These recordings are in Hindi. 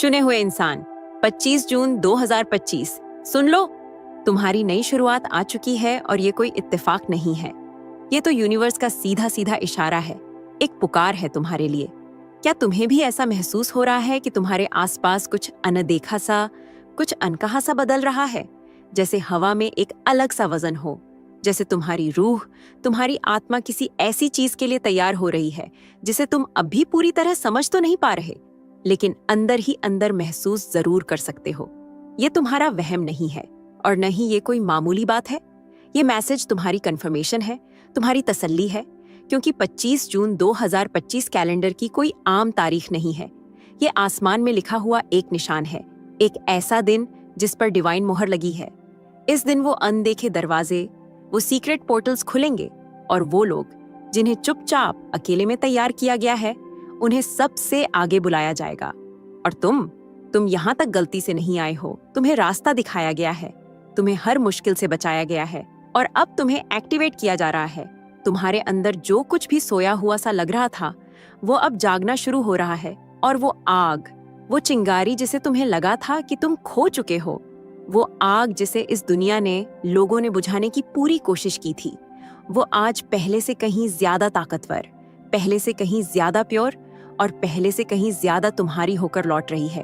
चुने हुए इंसान 25 जून 2025। सुन लो, तुम्हारी नई शुरुआत आ चुकी है और ये कोई इत्तेफाक नहीं है। ये तो यूनिवर्स का सीधा सीधा इशारा है, एक पुकार है तुम्हारे लिए। क्या तुम्हें भी ऐसा महसूस हो रहा है कि तुम्हारे आसपास कुछ अनदेखा सा, कुछ अनकहा सा बदल रहा है? जैसे हवा में एक अलग सा वजन हो, जैसे तुम्हारी रूह, तुम्हारी आत्मा किसी ऐसी चीज के लिए तैयार हो रही है जिसे तुम अभी पूरी तरह समझ तो नहीं पा रहे, लेकिन अंदर ही अंदर महसूस जरूर कर सकते हो। ये तुम्हारा वहम नहीं है और न ही ये कोई मामूली बात है। ये मैसेज तुम्हारी कंफर्मेशन है, तुम्हारी तसल्ली है, क्योंकि 25 जून 2025 कैलेंडर की कोई आम तारीख नहीं है। ये आसमान में लिखा हुआ एक निशान है, एक ऐसा दिन जिस पर डिवाइन मोहर लगी है। इस दिन वो अनदेखे दरवाजे, वो सीक्रेट पोर्टल्स खुलेंगे और वो लोग जिन्हें चुपचाप अकेले में तैयार किया गया है, उन्हें सबसे आगे बुलाया जाएगा। और तुम यहाँ तक गलती से नहीं आए हो। तुम्हें रास्ता दिखाया गया है, तुम्हें हर मुश्किल से बचाया गया है और अब तुम्हें एक्टिवेट किया जा रहा है। तुम्हारे अंदर जो कुछ भी सोया हुआ सा लग रहा था, वो अब जागना शुरू हो रहा है। और वो आग, वो चिंगारी जिसे तुम्हें लगा था कि तुम खो चुके हो, वो आग जिसे इस दुनिया ने, लोगों ने बुझाने की पूरी कोशिश की थी, वो आज पहले से कहीं ज्यादा ताकतवर, पहले से कहीं ज्यादा प्योर और पहले से कहीं ज्यादा तुम्हारी होकर लौट रही है।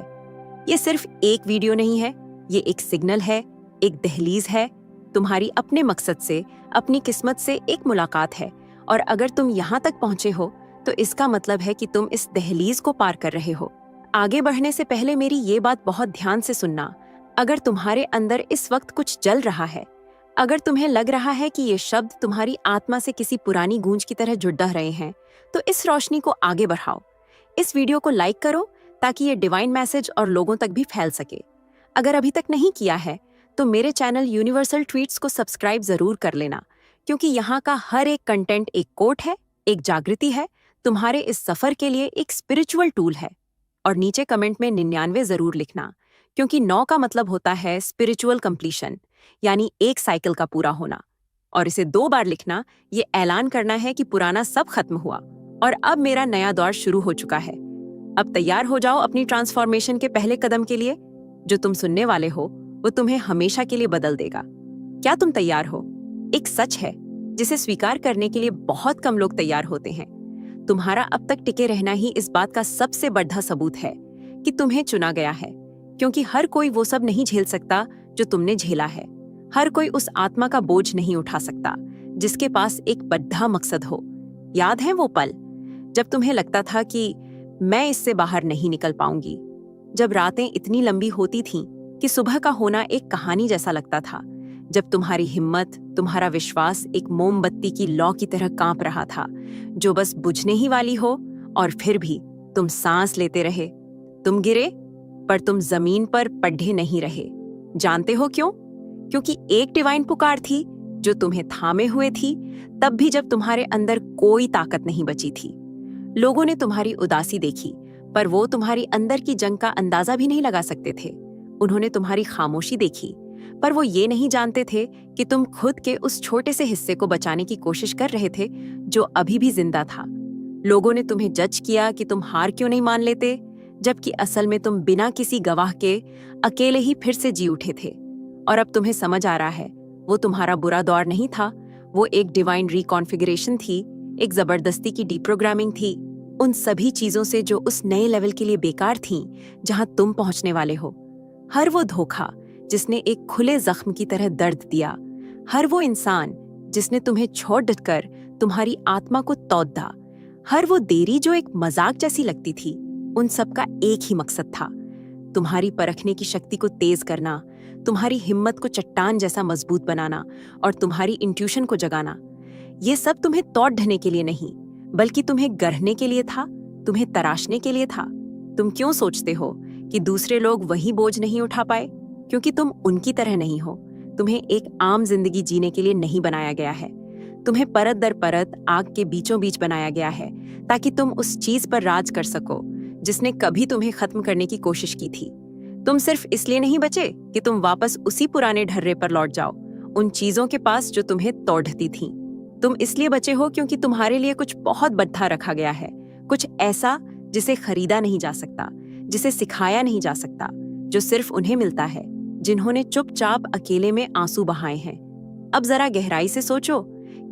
ये सिर्फ एक वीडियो नहीं है, ये एक सिग्नल है, एक दहलीज है, तुम्हारी अपने मकसद से, अपनी किस्मत से एक मुलाकात है। और अगर तुम यहाँ तक पहुंचे हो तो इसका मतलब है कि तुम इस दहलीज को पार कर रहे हो। आगे बढ़ने से पहले मेरी ये बात बहुत ध्यान से सुनना। अगर तुम्हारे अंदर इस वक्त कुछ जल रहा है, अगर तुम्हें लग रहा है कि ये शब्द तुम्हारी आत्मा से किसी पुरानी गूंज की तरह जुड़ रहे हैं, तो इस रोशनी को आगे बढ़ाओ। इस वीडियो को लाइक करो ताकि ये डिवाइन मैसेज और लोगों तक भी फैल सके। अगर अभी तक नहीं किया है तो मेरे चैनल यूनिवर्सल ट्वीट्स को सब्सक्राइब जरूर कर लेना, क्योंकि यहाँ का हर एक कंटेंट एक कोट है, एक जागृति है, तुम्हारे इस सफर के लिए एक स्पिरिचुअल टूल है। और नीचे कमेंट में 99 जरूर लिखना, क्योंकि 9 का मतलब होता है स्पिरिचुअल कंप्लीशन, यानी एक साइकिल का पूरा होना। और इसे 2 बार लिखना, ये ऐलान करना है कि पुराना सब खत्म हुआ और अब मेरा नया दौर शुरू हो चुका है। अब तैयार हो जाओ अपनी ट्रांसफॉर्मेशन के पहले कदम के लिए। जो तुम सुनने वाले हो वो तुम्हें हमेशा के लिए बदल देगा। क्या तुम तैयार हो? एक सच है जिसे स्वीकार करने के लिए बहुत कम लोग तैयार होते हैं। तुम्हारा अब तक टिके रहना ही इस बात का सबसे बड़ा सबूत है कि तुम्हें चुना गया है, क्योंकि हर कोई वो सब नहीं झेल सकता जो तुमने झेला है। हर कोई उस आत्मा का बोझ नहीं उठा सकता जिसके पास एक बड़ा मकसद हो। याद है वो पल जब तुम्हें लगता था कि मैं इससे बाहर नहीं निकल पाऊंगी, जब रातें इतनी लंबी होती थीं कि सुबह का होना एक कहानी जैसा लगता था, जब तुम्हारी हिम्मत, तुम्हारा विश्वास एक मोमबत्ती की लौ की तरह कांप रहा था, जो बस बुझने ही वाली हो, और फिर भी तुम सांस लेते रहे। तुम गिरे पर तुम जमीन पर पढ़े नहीं रहे। जानते हो क्यों? क्योंकि एक डिवाइन पुकार थी जो तुम्हें थामे हुए थी, तब भी जब तुम्हारे अंदर कोई ताकत नहीं बची थी। लोगों ने तुम्हारी उदासी देखी, पर वो तुम्हारी अंदर की जंग का अंदाजा भी नहीं लगा सकते थे। उन्होंने तुम्हारी खामोशी देखी, पर वो ये नहीं जानते थे कि तुम खुद के उस छोटे से हिस्से को बचाने की कोशिश कर रहे थे जो अभी भी जिंदा था। लोगों ने तुम्हें जज किया कि तुम हार क्यों नहीं मान लेते, जबकि असल में तुम बिना किसी गवाह के अकेले ही फिर से जी उठे थे। और अब तुम्हें समझ आ रहा है, वो तुम्हारा बुरा दौर नहीं था, वो एक डिवाइन रिकॉन्फिगरेशन थी, एक जबरदस्ती की डीप्रोग्रामिंग थी, उन सभी चीजों से जो उस नए लेवल के लिए बेकार थीं, जहां तुम पहुंचने वाले हो। हर वो धोखा जिसने एक खुले जख्म की तरह दर्द दिया, हर वो इंसान जिसने तुम्हें छोड़ कर तुम्हारी आत्मा को तोड़ा, हर वो देरी जो एक मजाक जैसी लगती थी, उन सब का एक ही मकसद था, तुम्हारी परखने की शक्ति को तेज करना, तुम्हारी हिम्मत को चट्टान जैसा मजबूत बनाना और तुम्हारी इंट्यूशन को जगाना। ये सब तुम्हें तोड़ने के लिए नहीं, बल्कि तुम्हें गढ़ने के लिए था, तुम्हें तराशने के लिए था। तुम क्यों सोचते हो कि दूसरे लोग वही बोझ नहीं उठा पाए? क्योंकि तुम उनकी तरह नहीं हो। तुम्हें एक आम जिंदगी जीने के लिए नहीं बनाया गया है। तुम्हें परत दर परत आग के बीचों बीच बनाया गया है, ताकि तुम उस चीज पर राज कर सको जिसने कभी तुम्हें खत्म करने की कोशिश की थी। तुम सिर्फ इसलिए नहीं बचे कि तुम वापस उसी पुराने ढर्रे पर लौट जाओ, उन चीजों के पास जो तुम्हें तोड़ती थीं। तुम इसलिए बचे हो क्योंकि तुम्हारे लिए कुछ बहुत बड़ा रखा गया है, कुछ ऐसा जिसे खरीदा नहीं जा सकता, जिसे सिखाया नहीं जा सकता, जो सिर्फ उन्हें मिलता है जिन्होंने चुपचाप अकेले में आंसू बहाए हैं। अब जरा गहराई से सोचो,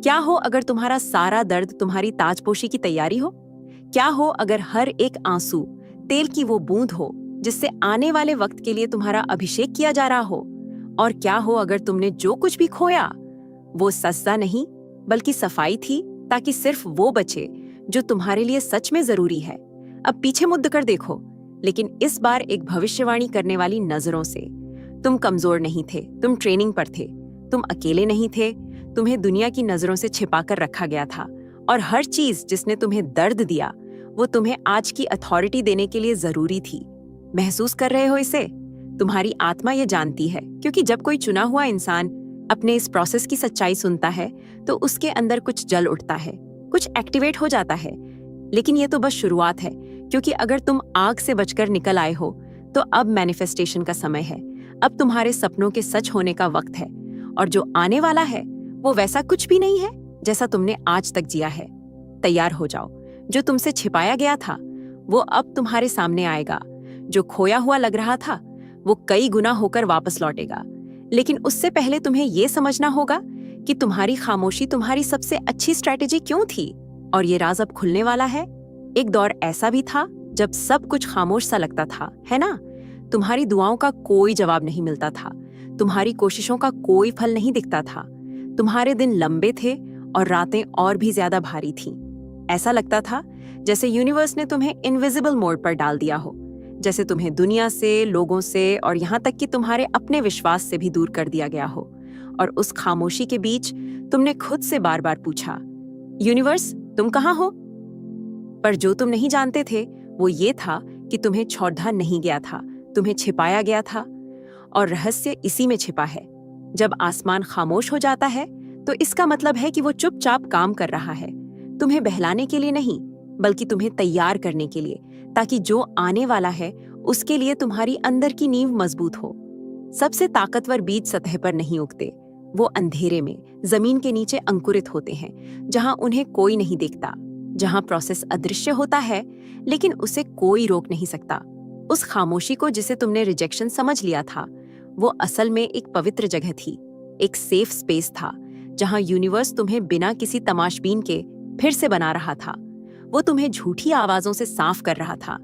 क्या हो अगर तुम्हारा सारा दर्द तुम्हारी ताजपोशी की तैयारी हो? क्या हो अगर हर एक आंसू तेल की वो बूंद हो जिससे आने वाले वक्त के लिए तुम्हारा अभिषेक किया जा रहा हो? और क्या हो अगर तुमने जो कुछ भी खोया वो सस्ता नहीं बल्कि सफाई थी, ताकि सिर्फ वो बचे जो तुम्हारे लिए सच में जरूरी है। अब पीछे मुड़ कर देखो, लेकिन इस बार एक भविष्यवाणी करने वाली नजरों से। तुम कमजोर नहीं थे, तुम ट्रेनिंग पर थे, तुम अकेले नहीं थे, तुम्हें दुनिया की नजरों से छिपाकर रखा गया था। और हर चीज जिसने तुम्हें दर्द दिया वो तुम्हें आज की अथॉरिटी देने के लिए जरूरी थी। महसूस कर रहे हो इसे? तुम्हारी आत्मा ये जानती है, क्योंकि जब कोई चुना हुआ इंसान अपने इस प्रोसेस की सच्चाई सुनता है तो उसके अंदर कुछ जल उठता है, कुछ एक्टिवेट हो जाता है। लेकिन ये तो बस शुरुआत है, क्योंकि अगर तुम आग से बचकर निकल आए हो तो अब मैनिफेस्टेशन का समय है। अब तुम्हारे सपनों के सच होने का वक्त है, और जो आने वाला है वो वैसा कुछ भी नहीं है जैसा तुमने आज तक जिया है। तैयार हो जाओ, जो तुमसे छिपाया गया था वो अब तुम्हारे सामने आएगा। जो खोया हुआ लग रहा था वो कई गुना होकर वापस लौटेगा। लेकिन उससे पहले तुम्हें ये समझना होगा कि तुम्हारी खामोशी तुम्हारी सबसे अच्छी स्ट्रैटेजी क्यों थी। और ये राज अब खुलने वाला है। एक दौर ऐसा भी था जब सब कुछ खामोश सा लगता था, है ना? तुम्हारी दुआओं का कोई जवाब नहीं मिलता था, तुम्हारी कोशिशों का कोई फल नहीं दिखता था। तुम्हारे दिन लंबे थे और रातें और भी ज्यादा भारी थीं। ऐसा लगता था जैसे यूनिवर्स ने तुम्हें इनविजिबल मोड पर डाल दिया हो, जैसे तुम्हें दुनिया से, लोगों से और यहाँ तक कि तुम्हारे अपने विश्वास से भी दूर कर दिया गया हो। और उस खामोशी के बीच तुमने खुद से बार बार पूछा, यूनिवर्स तुम कहाँ हो? पर जो तुम नहीं जानते थे वो ये था कि तुम्हें छोड़ा नहीं गया था, तुम्हें छिपाया गया था। और रहस्य इसी में छिपा है। जब आसमान खामोश हो जाता है तो इसका मतलब है कि वो चुपचाप काम कर रहा है, तुम्हें बहलाने के लिए नहीं बल्कि तुम्हें तैयार करने के लिए, ताकि जो आने वाला है उसके लिए तुम्हारी अंदर की नींव मजबूत हो। सबसे ताकतवर बीज सतह पर नहीं उगते, वो अंधेरे में जमीन के नीचे अंकुरित होते हैं, जहां उन्हें कोई नहीं देखता, जहां प्रोसेस अदृश्य होता है लेकिन उसे कोई रोक नहीं सकता। उस खामोशी को जिसे तुमने रिजेक्शन समझ लिया था, वो असल में एक पवित्र जगह थी, एक सेफ स्पेस था जहां यूनिवर्स तुम्हें बिना किसी तमाशबीन के फिर से बना रहा था। वो तुम्हें झूठी आवाजों से साफ कर रहा था,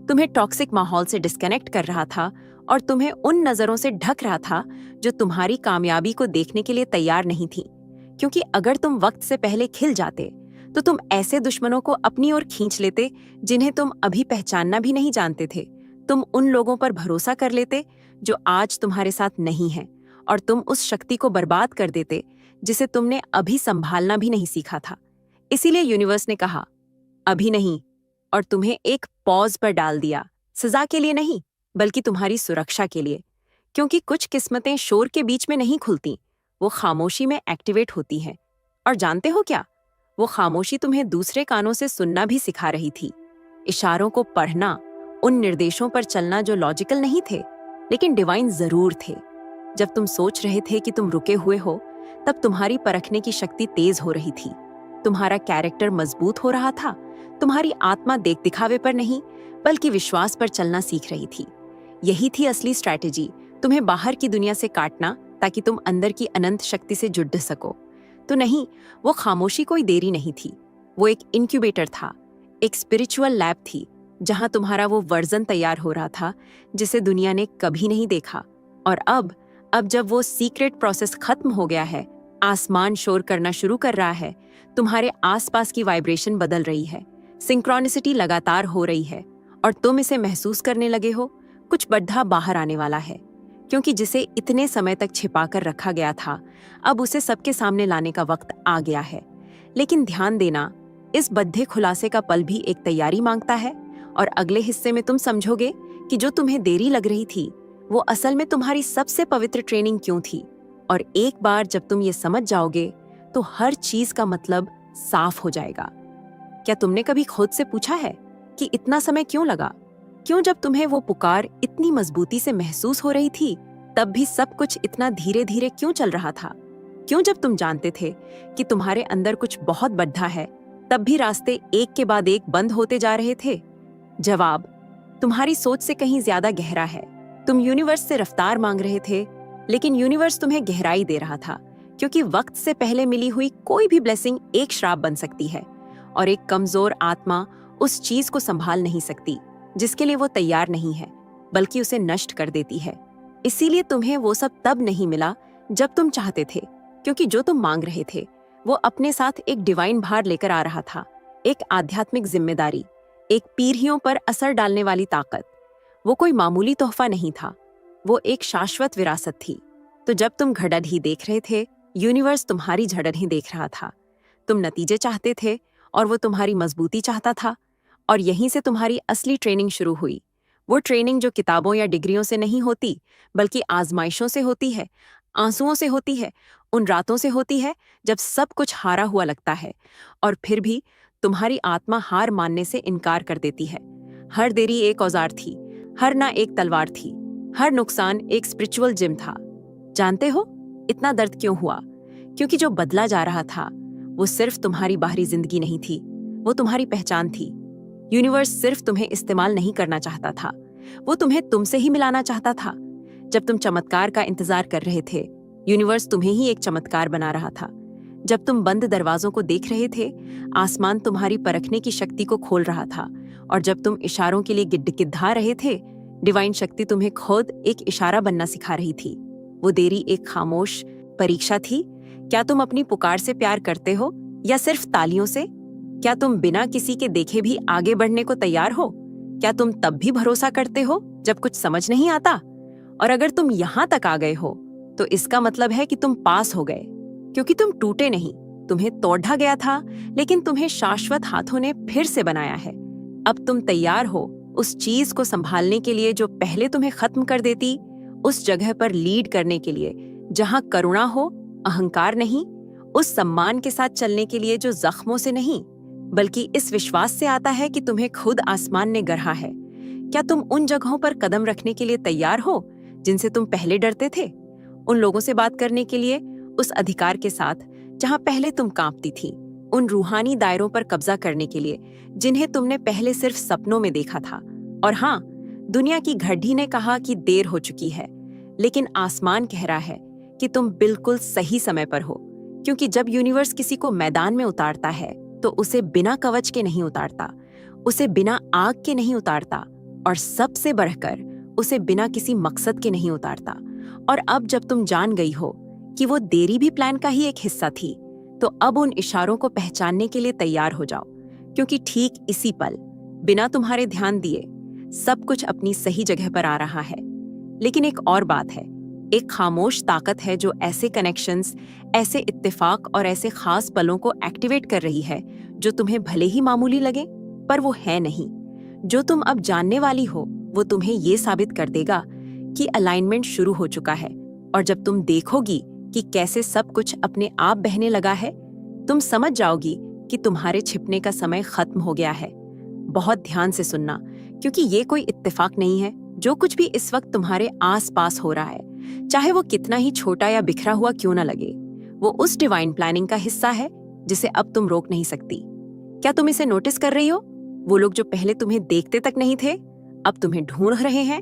तुम्हें टॉक्सिक माहौल से डिस्कनेक्ट कर रहा था और तुम्हें उन नजरों से ढक रहा था जो तुम्हारी कामयाबी को देखने के लिए तैयार नहीं थी। क्योंकि अगर तुम वक्त से पहले खिल जाते तो तुम ऐसे दुश्मनों को अपनी ओर खींच लेते जिन्हें तुम अभी पहचानना भी नहीं जानते थे। तुम उन लोगों पर भरोसा कर लेते जो आज तुम्हारे साथ नहीं हैं, और तुम उस शक्ति को बर्बाद कर देते जिसे तुमने अभी संभालना भी नहीं सीखा था। इसीलिए यूनिवर्स ने कहा अभी नहीं, और तुम्हें एक पॉज पर डाल दिया, सजा के लिए नहीं बल्कि तुम्हारी सुरक्षा के लिए। क्योंकि कुछ किस्मतें शोर के बीच में नहीं खुलती, वो खामोशी में एक्टिवेट होती हैं। और जानते हो क्या, वो खामोशी तुम्हें दूसरे कानों से सुनना भी सिखा रही थी, इशारों को पढ़ना, उन निर्देशों पर चलना जो लॉजिकल नहीं थे लेकिन डिवाइन जरूर थे। जब तुम सोच रहे थे कि तुम रुके हुए हो, तब तुम्हारी परखने की शक्ति तेज हो रही थी, तुम्हारा कैरेक्टर मजबूत हो रहा था, तुम्हारी आत्मा देख दिखावे पर नहीं बल्कि विश्वास पर चलना सीख रही थी। यही थी असली स्ट्रैटेजी, तुम्हें बाहर की दुनिया से काटना ताकि तुम अंदर की अनंत शक्ति से जुड़ सको। तो नहीं, वो खामोशी कोई देरी नहीं थी, वो एक इनक्यूबेटर था, एक स्पिरिचुअल लैब थी जहां तुम्हारा वो वर्जन तैयार हो रहा था जिसे दुनिया ने कभी नहीं देखा। और अब जब वो सीक्रेट प्रोसेस खत्म हो गया है, आसमान शोर करना शुरू कर रहा है, तुम्हारे आसपास की वाइब्रेशन बदल रही है, सिंक्रोनिसिटी लगातार हो रही है और तुम इसे महसूस करने लगे हो, कुछ बड़ा बाहर आने वाला है। क्योंकि जिसे इतने समय तक छिपाकर रखा गया था, अब उसे सबके सामने लाने का वक्त आ गया है। लेकिन ध्यान देना, इस बद्धे खुलासे का पल भी एक तैयारी मांगता है। और अगले हिस्से में तुम समझोगे कि जो तुम्हें देरी लग रही थी वो असल में तुम्हारी सबसे पवित्र ट्रेनिंग क्यों थी। और एक बार जब तुम ये समझ जाओगे तो हर चीज का मतलब साफ हो जाएगा। क्या तुमने कभी खुद से पूछा है कि इतना समय क्यों लगा? क्यों जब तुम्हें वो पुकार इतनी मजबूती से महसूस हो रही थी तब भी सब कुछ इतना धीरे धीरे क्यों चल रहा था? क्यों जब तुम जानते थे कि तुम्हारे अंदर कुछ बहुत बड़ा है तब भी रास्ते एक के बाद एक बंद होते जा रहे थे? जवाब, तुम्हारी सोच से कहीं ज्यादा गहरा है। तुम यूनिवर्स से रफ्तार मांग रहे थे, लेकिन यूनिवर्स तुम्हें गहराई दे रहा था, क्योंकि वक्त से पहले मिली हुई कोई भी ब्लेसिंग एक श्राप बन सकती है, और एक कमजोर आत्मा उस चीज को संभाल नहीं सकती जिसके लिए वो तैयार नहीं है, बल्कि उसे नष्ट कर देती है। इसीलिए तुम्हें वो सब तब नहीं मिला जब तुम चाहते थे, क्योंकि जो तुम मांग रहे थे वो अपने साथ एक डिवाइन भार लेकर आ रहा था, एक आध्यात्मिक जिम्मेदारी, एक पीढ़ियों पर असर डालने वाली ताकत। वो कोई मामूली तोहफा नहीं था, वो एक शाश्वत विरासत थी। तो जब तुम घड़न देख रहे थे, यूनिवर्स तुम्हारी झड़न ही देख रहा था। तुम नतीजे चाहते थे और वो तुम्हारी मजबूती चाहता था, और यहीं से तुम्हारी असली ट्रेनिंग शुरू हुई। वो ट्रेनिंग जो किताबों या डिग्रियों से नहीं होती, बल्कि आजमाइशों से होती है, आंसुओं से होती है, उन रातों से होती है जब सब कुछ हारा हुआ लगता है, और फिर भी तुम्हारी आत्मा हार मानने से इनकार कर देती है। हर देरी एक औजार थी, हर ना एक तलवार थी, हर नुकसान एक स्पिरिचुअल जिम था। जानते हो इतना दर्द क्यों हुआ? क्योंकि जो बदला जा रहा था वो सिर्फ तुम्हारी बाहरी जिंदगी नहीं थी, वो तुम्हारी पहचान थी। यूनिवर्स सिर्फ तुम्हें इस्तेमाल नहीं करना चाहता था, वो तुम्हें तुमसे ही मिलाना चाहता था। जब तुम चमत्कार का इंतजार कर रहे थे, यूनिवर्स तुम्हें ही एक चमत्कार बना रहा था। जब तुम बंद दरवाजों को देख रहे थे, आसमान तुम्हारी परखने की शक्ति को खोल रहा था, और जब तुम इशारों के लिए गिड़गिड़ा रहे थे, डिवाइन शक्ति तुम्हें खुद एक इशारा बनना सिखा रही थी। वो देरी एक खामोश परीक्षा थी। क्या तुम अपनी पुकार से प्यार करते हो या सिर्फ तालियों से? क्या तुम बिना किसी के देखे भी आगे बढ़ने को तैयार हो? क्या तुम तब भी भरोसा करते हो जब कुछ समझ नहीं आता? और अगर तुम यहाँ तक आ गए हो तो इसका मतलब है कि तुम पास हो गए, क्योंकि तुम टूटे नहीं। तुम्हें तोड़ा गया था, लेकिन तुम्हें शाश्वत हाथों ने फिर से बनाया है। अब तुम तैयार हो उस चीज को संभालने के लिए जो पहले तुम्हें खत्म कर देती, उस जगह पर लीड करने के लिए जहां करुणा हो, अहंकार नहीं, उस सम्मान के साथ चलने के लिए जो जख्मों से नहीं, बल्कि इस विश्वास से आता है कि तुम्हें खुद आसमान ने गढ़ा है। क्या तुम उन जगहों पर कदम रखने के लिए तैयार हो जिनसे तुम पहले डरते थे? उन लोगों से बात करने के लिए उस अधिकार के साथ जहां पहले तुम कांपती थी? उन रूहानी दायरों पर कब्जा करने के लिए जिन्हें तुमने पहले सिर्फ सपनों में देखा था? और हाँ, दुनिया की घड़ी ने कहा कि देर हो चुकी है, लेकिन आसमान कह रहा है कि तुम बिल्कुल सही समय पर हो। क्योंकि जब यूनिवर्स किसी को मैदान में उतारता है तो उसे बिना कवच के नहीं उतारता, उसे बिना आग के नहीं उतारता, और सबसे बढ़कर उसे बिना किसी मकसद के नहीं उतारता। और अब जब तुम जान गई हो कि वो देरी भी प्लान का ही एक हिस्सा थी, तो अब उन इशारों को पहचानने के लिए तैयार हो जाओ, क्योंकि ठीक इसी पल, बिना तुम्हारे ध्यान दिए, सब कुछ अपनी सही जगह पर आ रहा है। लेकिन एक और बात है, एक खामोश ताकत है जो ऐसे कनेक्शंस, ऐसे इत्तेफाक और ऐसे खास पलों को एक्टिवेट कर रही है जो तुम्हें भले ही मामूली लगे, पर वो है नहीं। जो तुम अब जानने वाली हो वो तुम्हें ये साबित कर देगा कि अलाइनमेंट शुरू हो चुका है। और जब तुम देखोगी कि कैसे सब कुछ अपने आप बहने लगा है, तुम समझ जाओगी कि तुम्हारे छिपने का समय खत्म हो गया है। बहुत ध्यान से सुनना, क्योंकि ये कोई इत्तेफाक नहीं है। जो कुछ भी इस वक्त तुम्हारे आस पास हो रहा है, चाहे वो कितना ही छोटा या बिखरा हुआ क्यों न लगे, वो उस डिवाइन प्लानिंग का हिस्सा है जिसे अब तुम रोक नहीं सकती। क्या तुम इसे नोटिस कर रही हो? वो लोग जो पहले तुम्हें देखते तक नहीं थे, अब तुम्हें ढूंढ रहे हैं।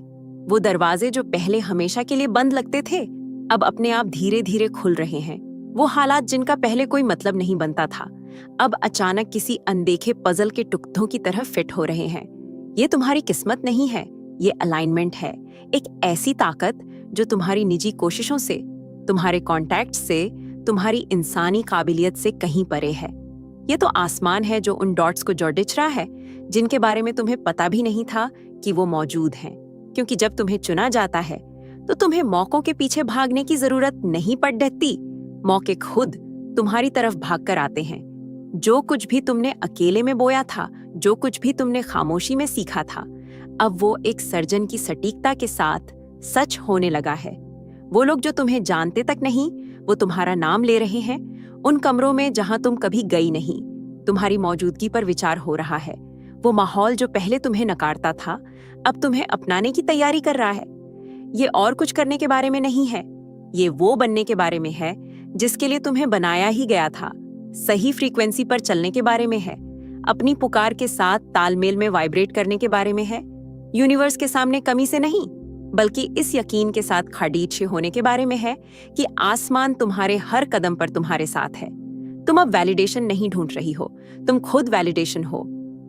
वो दरवाजे जो पहले हमेशा के लिए बंद लगते थे, अब अपने आप धीरे धीरे खुल रहे हैं। वो हालात जिनका पहले कोई मतलब नहीं बनता था, अब अचानक किसी अनदेखे पजल के टुकड़ों की तरह फिट हो रहे हैं। ये तुम्हारी किस्मत नहीं है, ये अलाइनमेंट है। एक ऐसी ताकत जो तुम्हारी निजी कोशिशों से, तुम्हारे कॉन्टैक्ट से, तुम्हारी इंसानी काबिलियत से कहीं परे है। ये तो आसमान है जो उन डॉट्स को जोड़ रहा है जिनके बारे में तुम्हें पता भी नहीं था कि वो मौजूद हैं। क्योंकि जब तुम्हें चुना जाता है तो तुम्हें मौकों के पीछे भागने की जरूरत नहीं पड़ती। मौके खुद तुम्हारी तरफ भागकर आते हैं। जो कुछ भी तुमने अकेले में बोया था, जो कुछ भी तुमने खामोशी में सीखा था, अब वो एक सर्जन की सटीकता के साथ सच होने लगा है। वो लोग जो तुम्हें जानते तक नहीं, वो तुम्हारा नाम ले रहे हैं। उन कमरों में जहां तुम कभी गई नहीं, तुम्हारी मौजूदगी पर विचार हो रहा है। वो माहौल जो पहले तुम्हें नकारता था, अब तुम्हें अपनाने की तैयारी कर रहा है। ये और कुछ करने के बारे में नहीं है, ये वो बनने के बारे में है जिसके लिए तुम्हें बनाया ही गया था। सही फ्रीक्वेंसी पर चलने के बारे में है, अपनी पुकार के साथ तालमेल में वाइब्रेट करने के बारे में है। यूनिवर्स के सामने कमी से नहीं, बल्कि इस यकीन के साथ खड़ीचे होने के बारे में है कि आसमान तुम्हारे हर कदम पर तुम्हारे साथ है। तुम अब वैलिडेशन नहीं ढूंढ रही हो, तुम खुद वैलिडेशन हो।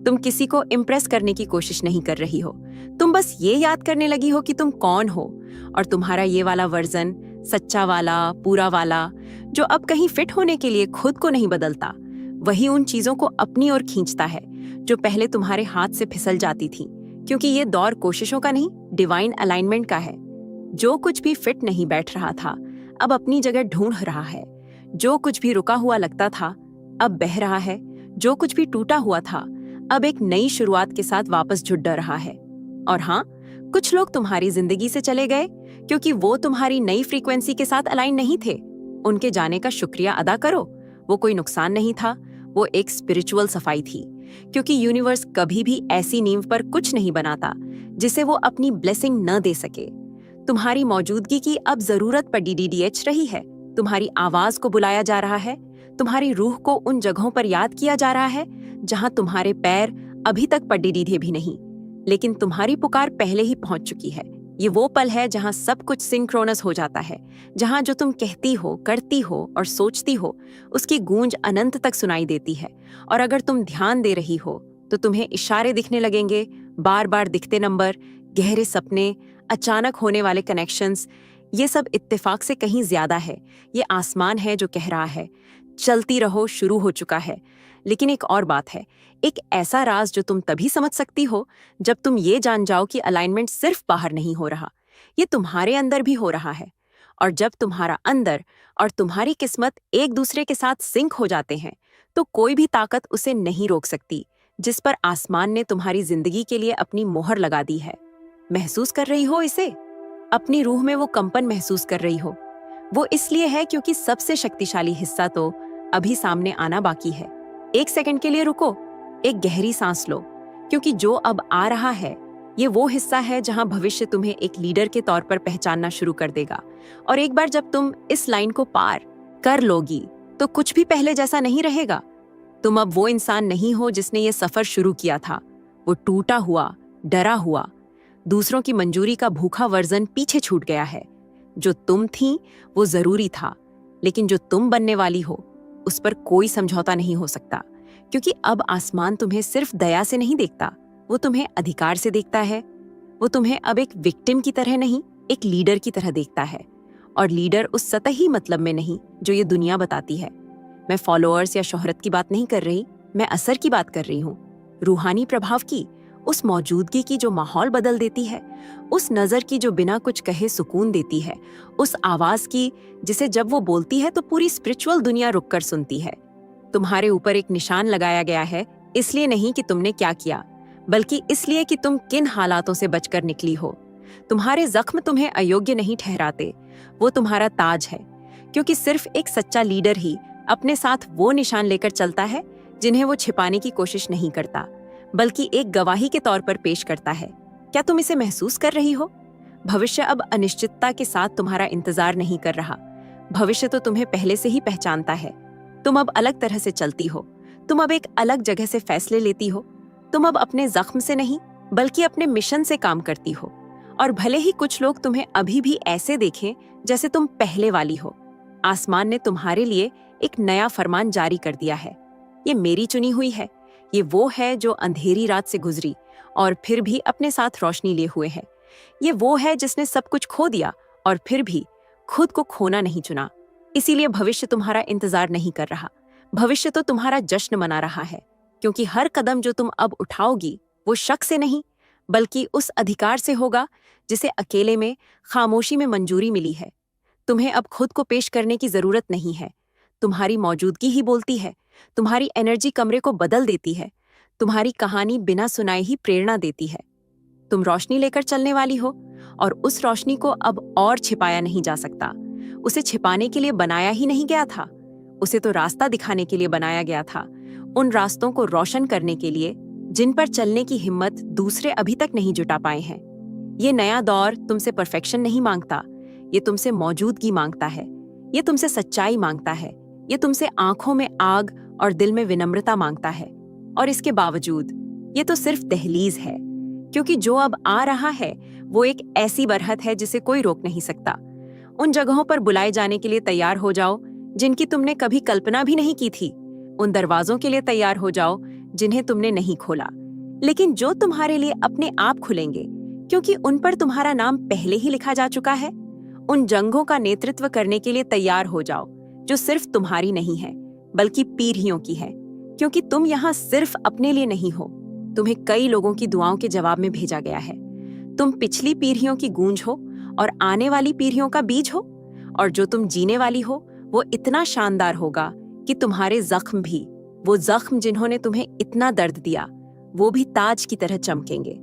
तुम किसी को इम्प्रेस करने की कोशिश नहीं कर रही हो, तुम बस ये याद करने लगी हो कि तुम कौन हो, और तुम्हारा ये वाला वर्जन, सच्चा वाला, पूरा वाला, जो अब कहीं फिट होने के लिए खुद को नहीं बदलता, वही उन चीजों को अपनी ओर खींचता है जो पहले तुम्हारे हाथ से फिसल जाती थी। क्योंकि ये दौर कोशिशों का नहीं, डिवाइन अलाइनमेंट का है। जो कुछ भी फिट नहीं बैठ रहा था अब अपनी जगह ढूंढ रहा है। जो कुछ भी रुका हुआ लगता था अब बह रहा है। जो कुछ भी टूटा हुआ था अब एक नई शुरुआत के साथ वापस जुड़ रहा है। और हाँ, कुछ लोग तुम्हारी जिंदगी से चले गए क्योंकि वो तुम्हारी नई फ्रीक्वेंसी के साथ अलाइन नहीं थे। उनके जाने का शुक्रिया अदा करो। वो कोई नुकसान नहीं था, वो एक स्पिरिचुअल सफाई थी। क्योंकि यूनिवर्स कभी भी ऐसी नींव पर कुछ नहीं बनाता जिसे वो अपनी ब्लेसिंग न दे सके। तुम्हारी मौजूदगी की अब जरूरत पर DDDH रही है। तुम्हारी आवाज को बुलाया जा रहा है। तुम्हारी रूह को उन जगहों पर याद किया जा रहा है जहां तुम्हारे पैर अभी तक पड्डी दीधे भी नहीं, लेकिन तुम्हारी पुकार पहले ही पहुंच चुकी है। ये वो पल है जहां सब कुछ सिंक्रोनस हो जाता है, जहां जो तुम कहती हो, करती हो और सोचती हो उसकी गूंज अनंत तक सुनाई देती है। और अगर तुम ध्यान दे रही हो तो तुम्हें इशारे दिखने लगेंगे, बार बार दिखते नंबर, गहरे सपने, अचानक होने वाले कनेक्शंस। ये सब इत्तेफाक से कहीं ज्यादा है। ये आसमान है जो कह रहा है चलती रहो, शुरू हो चुका है। लेकिन एक और बात है, एक ऐसा राज जो तुम तभी समझ सकती हो जब तुम ये जान जाओ कि अलाइनमेंट सिर्फ बाहर नहीं हो रहा, ये तुम्हारे अंदर भी हो रहा है। और जब तुम्हारा अंदर और तुम्हारी किस्मत एक दूसरे के साथ सिंक हो जाते हैं तो कोई भी ताकत उसे नहीं रोक सकती, जिस पर आसमान ने तुम्हारी जिंदगी के लिए अपनी मोहर लगा दी है। महसूस कर रही हो इसे? अपनी रूह में वो कंपन महसूस कर रही हो? वो इसलिए है क्योंकि सबसे शक्तिशाली हिस्सा तो अभी सामने आना बाकी है। एक सेकंड के लिए रुको, एक गहरी सांस लो, क्योंकि जो अब आ रहा है ये वो हिस्सा है जहां भविष्य तुम्हें एक लीडर के तौर पर पहचानना शुरू कर देगा। और एक बार जब तुम इस लाइन को पार कर लोगी तो कुछ भी पहले जैसा नहीं रहेगा। तुम अब वो इंसान नहीं हो जिसने ये सफर शुरू किया था। वो टूटा हुआ, डरा हुआ, दूसरों की मंजूरी का भूखा वर्जन पीछे छूट गया है। जो तुम थी वो जरूरी था, लेकिन जो तुम बनने वाली हो उस पर कोई समझौता नहीं हो सकता। क्योंकि अब आसमान तुम्हें सिर्फ दया से नहीं देखता, वो तुम्हें अधिकार से देखता है। वो तुम्हें अब एक विक्टिम की तरह नहीं, एक लीडर की तरह देखता है। और लीडर उस सतही मतलब में नहीं जो ये दुनिया बताती है। मैं फॉलोअर्स या शोहरत की बात नहीं कर रही, मैं असर की बात कर रही हूँ। रूहानी प्रभाव की, उस मौजूदगी की जो माहौल बदल देती है, उस नजर की जो बिना कुछ कहे सुकून देती है, उस आवाज की जिसे जब वो बोलती है तो पूरी स्पिरिचुअल दुनिया रुककर सुनती है। तुम्हारे ऊपर एक निशान लगाया गया है, इसलिए नहीं कि तुमने क्या किया, बल्कि इसलिए कि तुम किन हालातों से बचकर निकली हो। तुम्हारे जख्म तुम्हें अयोग्य नहीं ठहराते, वो तुम्हारा ताज है। क्योंकि सिर्फ एक सच्चा लीडर ही अपने साथ वो निशान लेकर चलता है जिन्हें वो छिपाने की कोशिश नहीं करता, बल्कि एक गवाही के तौर पर पेश करता है। क्या तुम इसे महसूस कर रही हो? भविष्य अब अनिश्चितता के साथ तुम्हारा इंतजार नहीं कर रहा। भविष्य तो तुम्हें पहले से ही पहचानता है। तुम अब अलग तरह से चलती हो, तुम अब एक अलग जगह से फैसले लेती हो। तुम अब अपने जख्म से नहीं, बल्कि अपने मिशन से काम करती हो। और भले ही कुछ लोग तुम्हें अभी भी ऐसे देखें जैसे तुम पहले वाली हो, आसमान ने तुम्हारे लिए एक नया फरमान जारी कर दिया है। ये मेरी चुनी हुई है। ये वो है जो अंधेरी रात से गुजरी और फिर भी अपने साथ रोशनी लिए हुए है। ये वो है जिसने सब कुछ खो दिया और फिर भी खुद को खोना नहीं चुना। इसीलिए भविष्य तुम्हारा इंतजार नहीं कर रहा, भविष्य तो तुम्हारा जश्न मना रहा है। क्योंकि हर कदम जो तुम अब उठाओगी वो शक से नहीं, बल्कि उस अधिकार से होगा जिसे अकेले में, खामोशी में मंजूरी मिली है। तुम्हें अब खुद को पेश करने की जरूरत नहीं है। तुम्हारी मौजूदगी ही बोलती है। तुम्हारी एनर्जी कमरे को बदल देती है। तुम्हारी कहानी बिना सुनाए ही प्रेरणा देती है। तुम रोशनी लेकर चलने वाली हो और उस रोशनी को अब और छिपाया नहीं जा सकता। उसे छिपाने के लिए बनाया ही नहीं गया था, उसे तो रास्ता दिखाने के लिए बनाया गया था। उन रास्तों को रोशन करने के लिए जिन पर चलने की हिम्मत दूसरे अभी तक नहीं जुटा पाए हैं। ये नया दौर तुमसे परफेक्शन नहीं मांगता, ये तुमसे मौजूदगी मांगता है। ये तुमसे सच्चाई मांगता है। ये तुमसे आंखों में आग और दिल में विनम्रता मांगता है। और इसके बावजूद ये तो सिर्फ दहलीज है, क्योंकि जो अब आ रहा है वो एक ऐसी बरहत है जिसे कोई रोक नहीं सकता। उन जगहों पर बुलाए जाने के लिए तैयार हो जाओ जिनकी तुमने कभी कल्पना भी नहीं की थी। उन दरवाजों के लिए तैयार हो जाओ जिन्हें तुमने नहीं खोला, लेकिन जो तुम्हारे लिए अपने आप खुलेंगे, क्योंकि उन पर तुम्हारा नाम पहले ही लिखा जा चुका है। उन जंगों का नेतृत्व करने के लिए तैयार हो जाओ जो सिर्फ तुम्हारी नहीं है बल्कि पीढ़ियों की है, क्योंकि तुम यहाँ सिर्फ अपने लिए नहीं हो, तुम्हें कई लोगों की दुआओं के जवाब में भेजा गया है। तुम पिछली पीढ़ियों की गूंज हो और आने वाली पीढ़ियों का बीज हो, और जो तुम जीने वाली हो वो इतना शानदार होगा कि तुम्हारे जख्म भी, वो जख्म जिन्होंने तुम्हें इतना दर्द दिया, वो भी ताज की तरह चमकेंगे।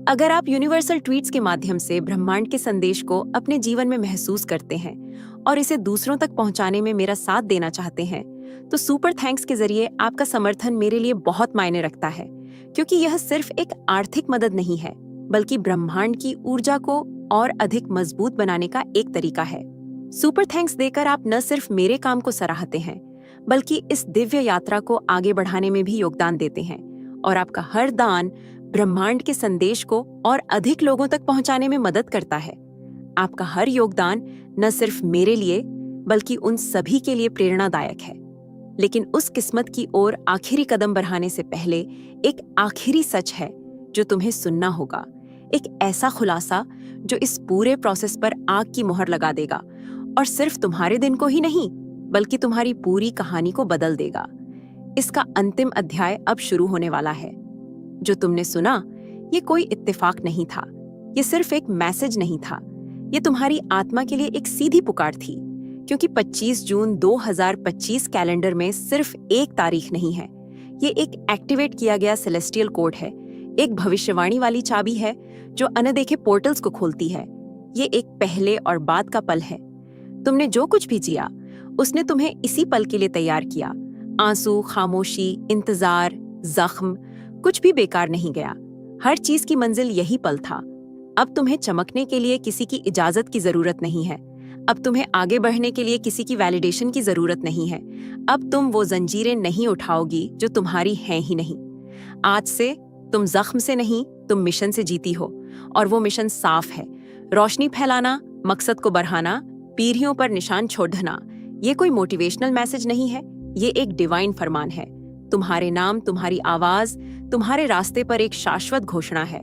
अगर आप यूनिवर्सल ट्वीट्स के माध्यम से ब्रह्मांड के संदेश को अपने जीवन में महसूस करते हैं और इसे दूसरों तक पहुंचाने में मेरा साथ देना चाहते हैं, तो सुपर थैंक्स के जरिए आपका समर्थन मेरे लिए बहुत मायने रखता है, क्योंकि यह सिर्फ एक आर्थिक मदद नहीं है बल्कि ब्रह्मांड की ऊर्जा को और अधिक मजबूत बनाने का एक तरीका है। सुपर थैंक्स देकर आप न सिर्फ मेरे काम को सराहते हैं बल्कि इस दिव्य यात्रा को आगे बढ़ाने में भी योगदान देते हैं, और आपका हर दान ब्रह्मांड के संदेश को और अधिक लोगों तक पहुंचाने में मदद करता है। आपका हर योगदान न सिर्फ मेरे लिए बल्कि उन सभी के लिए प्रेरणादायक है। लेकिन उस किस्मत की ओर आखिरी कदम बढ़ाने से पहले एक आखिरी सच है जो तुम्हें सुनना होगा, एक ऐसा खुलासा जो इस पूरे प्रोसेस पर आग की मोहर लगा देगा और सिर्फ तुम्हारे दिन को ही नहीं बल्कि तुम्हारी पूरी कहानी को बदल देगा। इसका अंतिम अध्याय अब शुरू होने वाला है। जो तुमने सुना, ये कोई इत्तेफाक नहीं था, ये सिर्फ एक मैसेज नहीं था, ये तुम्हारी आत्मा के लिए एक सीधी पुकार थी, क्योंकि 25 जून 2025 कैलेंडर में सिर्फ एक तारीख नहीं है, ये एक एक्टिवेट किया गया सेलेस्टियल कोड है, एक भविष्यवाणी वाली चाबी है जो अनदेखे पोर्टल्स को खोलती है। ये एक पहले और बाद का पल है। तुमने जो कुछ भी जिया उसने तुम्हें इसी पल के लिए तैयार किया। आंसू, खामोशी, इंतजार, जख्म, कुछ भी बेकार नहीं गया। हर चीज की मंजिल यही पल था। अब तुम्हें चमकने के लिए किसी की इजाजत की जरूरत नहीं है। अब तुम्हें आगे बढ़ने के लिए किसी की वैलिडेशन की जरूरत नहीं है। अब तुम वो जंजीरें नहीं उठाओगी जो तुम्हारी हैं ही नहीं। आज से तुम जख्म से नहीं, तुम मिशन से जीती हो, और वो मिशन साफ है। रोशनी फैलाना, मकसद को बढ़ाना, पीढ़ियों पर निशान छोड़ना। ये कोई मोटिवेशनल मैसेज नहीं है, ये एक डिवाइन फरमान है। तुम्हारे नाम, तुम्हारी आवाज, तुम्हारे रास्ते पर एक शाश्वत घोषणा है।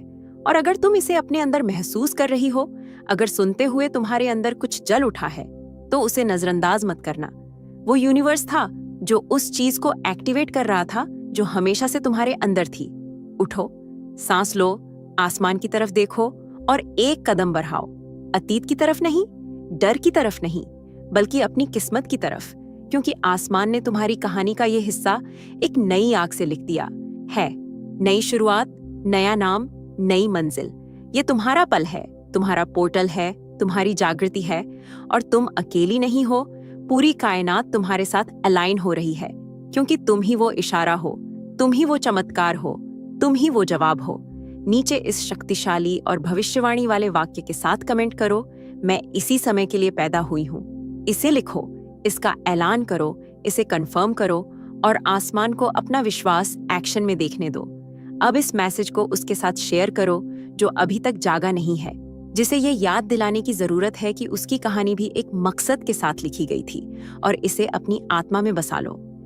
और अगर तुम इसे अपने अंदर महसूस कर रही हो, अगर सुनते हुए तुम्हारे अंदर कुछ जल उठा है, तो उसे नजरअंदाज मत करना। वो यूनिवर्स था जो उस चीज को एक्टिवेट कर रहा था जो हमेशा से तुम्हारे अंदर थी। उठो, सांस लो, आसमान की तरफ देखो और एक कदम बढ़ाओ। अतीत की तरफ नहीं, डर की तरफ नहीं, बल्कि अपनी किस्मत की तरफ, क्योंकि आसमान ने तुम्हारी कहानी का ये हिस्सा एक नई आग से लिख दिया है। नई शुरुआत, नया नाम, नई मंजिल। ये तुम्हारा पल है, तुम्हारा पोर्टल है, तुम्हारी जागृति है, और तुम अकेली नहीं हो। पूरी कायनात तुम्हारे साथ अलाइन हो रही है, क्योंकि तुम ही वो इशारा हो, तुम ही वो चमत्कार हो, तुम ही वो जवाब हो। नीचे इस शक्तिशाली और भविष्यवाणी वाले वाक्य के साथ कमेंट करो, मैं इसी समय के लिए पैदा हुई हूँ। इसे लिखो, इसका ऐलान करो, इसे कंफर्म करो, और आसमान को अपना विश्वास एक्शन में देखने दो। अब इस मैसेज को उसके साथ शेयर करो जो अभी तक जागा नहीं है, जिसे ये याद दिलाने की जरूरत है कि उसकी कहानी भी एक मकसद के साथ लिखी गई थी, और इसे अपनी आत्मा में बसा लो।